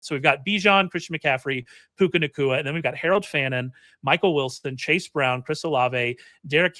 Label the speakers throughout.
Speaker 1: So we've got Bijan, Christian McCaffrey, Puka Nacua, and then we've got Harold Fannin, Michael Wilson, Chase Brown, Chris Olave, Derrick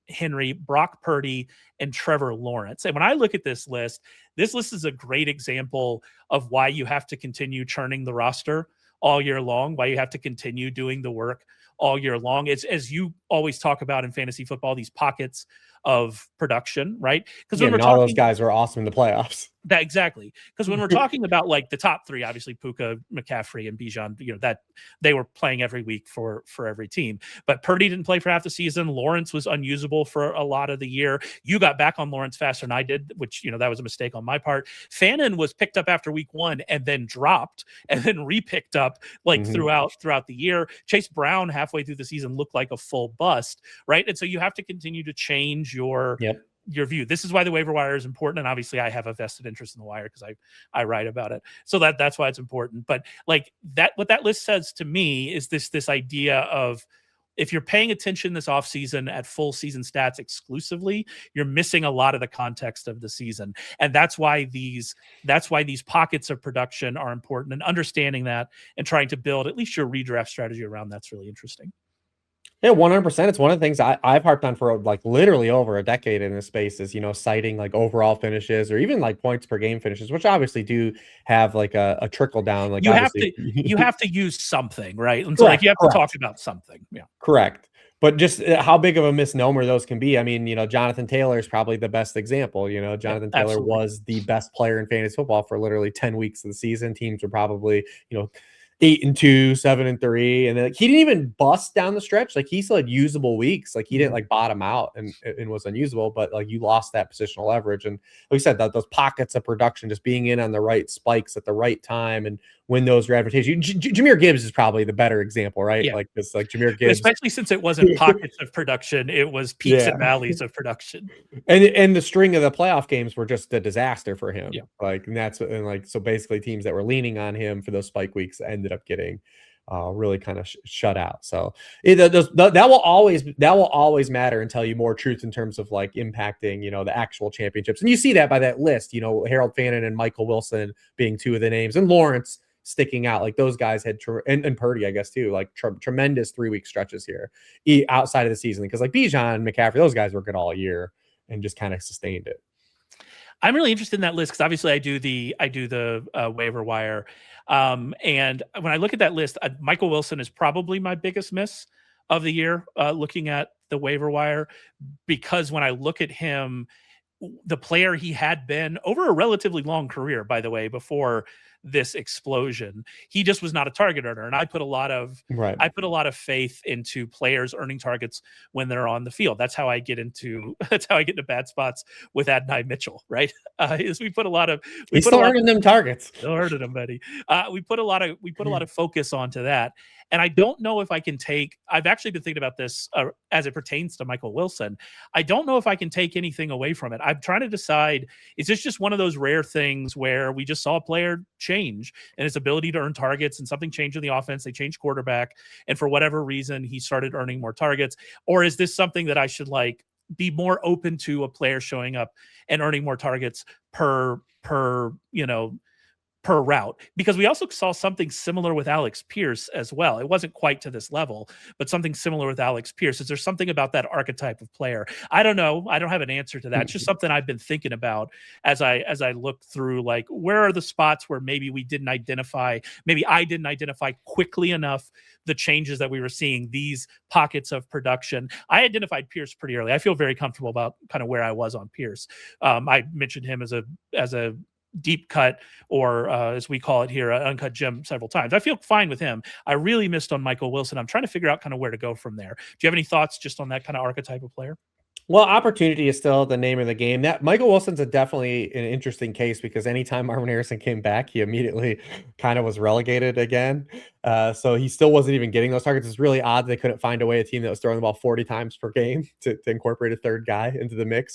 Speaker 1: Henry, Brock Purdy, and Trevor Lawrence. And when I look at this list is a great example of why you have to continue churning the roster all year long, why you have to continue doing the work all year long. It's, as you always talk about in fantasy football, these pockets of production, right?
Speaker 2: Because when we're talking, all those guys were awesome in the playoffs.
Speaker 1: That exactly. Because when we're talking about like the top three, obviously Puka, McCaffrey, and Bijan, that they were playing every week for every team. But Purdy didn't play for half the season. Lawrence was unusable for a lot of the year. You got back on Lawrence faster than I did, which that was a mistake on my part. Fannin was picked up after week 1 and then dropped and then re-picked up throughout the year. Chase Brown halfway through the season looked like a full bust, right? And so you have to continue to change your view. This is why the waiver wire is important, and obviously I have a vested interest in the wire because I write about it, so that's why it's important. But like that, what that list says to me is this idea of, if you're paying attention this offseason at full season stats exclusively, you're missing a lot of the context of the season. And that's why these pockets of production are important, and understanding that and trying to build at least your redraft strategy around that's really interesting.
Speaker 2: Yeah, 100%. It's one of the things I've harped on for like literally over a decade in this space is, citing like overall finishes or even like points per game finishes, which obviously do have like a trickle down. Like
Speaker 1: you have to use something, right? And so
Speaker 2: correct,
Speaker 1: like you have to talk about something. Yeah,
Speaker 2: correct. But just how big of a misnomer those can be. I mean, Jonathan Taylor is probably the best example. Jonathan Taylor was the best player in fantasy football for literally 10 weeks of the season. Teams were probably, 8-2, 7-3, and then he didn't even bust down the stretch. Like he still had usable weeks. Like he didn't like bottom out and was unusable, but like you lost that positional leverage. And like we said, those pockets of production, just being in on the right spikes at the right time and when those are advantageous. Jahmyr Gibbs is probably the better example, right?
Speaker 1: Yeah.
Speaker 2: Like this, like Jahmyr Gibbs,
Speaker 1: especially since it wasn't pockets of production, it was peaks and valleys of production.
Speaker 2: And the string of the playoff games were just a disaster for him.
Speaker 1: Yeah.
Speaker 2: So basically teams that were leaning on him for those spike weeks ended up getting really kind of shut out. So that will always matter and tell you more truth in terms of like impacting, the actual championships. And you see that by that list, Harold Fannin and Michael Wilson being two of the names, and Lawrence sticking out. Like those guys had and Purdy, I guess too, like tremendous 3-week stretches here outside of the season, because like Bijan and McCaffrey, those guys were good all year and just kind of sustained it.
Speaker 1: I'm really interested in that list because obviously I do the waiver wire. And when I look at that list, Michael Wilson is probably my biggest miss of the year, looking at the waiver wire, because when I look at him, the player he had been over a relatively long career, by the way, before this explosion, he just was not a target earner. And I put a lot of faith into players earning targets when they're on the field. That's how I get into bad spots with Adonai Mitchell, right? Is we put a lot of
Speaker 2: earning them targets.
Speaker 1: Still earning them, buddy. We put a lot of focus onto that. And I don't know if I can I've actually been thinking about this as it pertains to Michael Wilson. I don't know if I can take anything away from it. I'm trying to decide, is this just one of those rare things where we just saw a player change and his ability to earn targets, and something changed in the offense? They changed quarterback, and for whatever reason, he started earning more targets. Or is this something that I should like be more open to, a player showing up and earning more targets per route? Because we also saw something similar with Alex Pierce as well. It wasn't quite to this level, but something similar with Alex Pierce. Is there something about that archetype of player? I don't know. I don't have an answer to that. It's just something I've been thinking about as I look through, like, where are the spots where maybe I didn't identify quickly enough the changes that we were seeing, these pockets of production. I identified Pierce pretty early. I feel very comfortable about kind of where I was on Pierce. I mentioned him as a deep cut, or as we call it here, an uncut gem several times. I feel fine with him. I really missed on Michael Wilson. I'm trying to figure out kind of where to go from there. Do you have any thoughts just on that kind of archetype of player?
Speaker 2: Well, opportunity is still the name of the game. That Michael Wilson's definitely an interesting case, because anytime Marvin Harrison came back, he immediately kind of was relegated again. So he still wasn't even getting those targets. It's really odd they couldn't find a team that was throwing the ball 40 times per game to incorporate a third guy into the mix.